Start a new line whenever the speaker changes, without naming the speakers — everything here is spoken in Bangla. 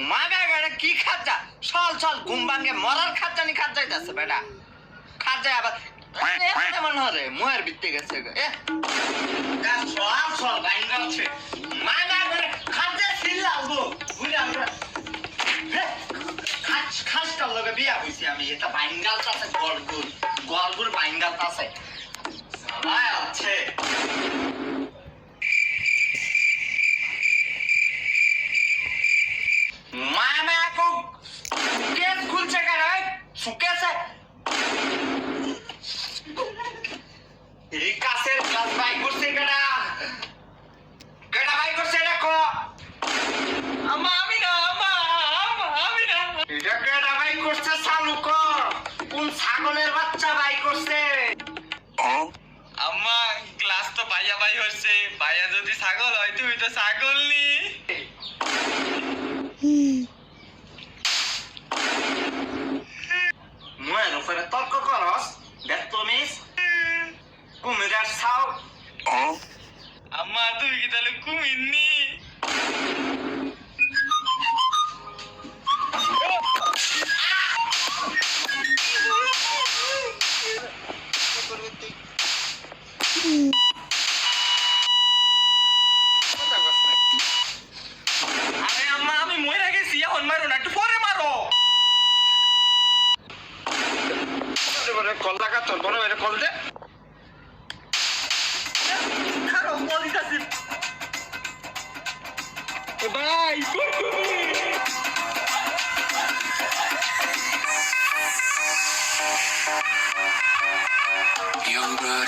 মাগা গাড়ে কি খাচ্ছা চল চল ঘুম ভাঙ্গে মরার খাচ্ছা নি খাত যাইতেছে বেটা খাত যায় আবার এমন হরে মুয়ের ভিত্তি গেছে চল চল বাইন আছে মাগা গাড়ে খাচ্ছা ছিলাম গো বুঝলাম খাসটার লগে বিয়া হইছি আমি এটা বাইঙ্গাল আছে গলগুর বাইঙ্গাল আছে সবাই আছে মামা কো কেস খুলছে কেন সুকেছে এই কাছের গ্লাস বাই করছে কেডা কেডা বাই করছে দেখো আমা আমি না আমি না এটা কেডা বাই করছে চালু কর কোন ছাগলের বাচ্চা বাই করছে
আম্মা গ্লাস তো ভাইয়া ভাই হচ্ছে ভাইয়া যদি ছাগল হয় তুমি তো ছাগল নি
মুয়ের উপরে তর্ক করস দেখতো মিস কুমিরার ছাও
আম্মা তুমি কি তাহলে কুমির নি আরে আম্মা আমি মরে গেছি এখন মারো না একটু পরে মারো
কল লাগা তোর বড় মেরে কল দে খারো বলি যাচ্ছি
ভাই
Young blood.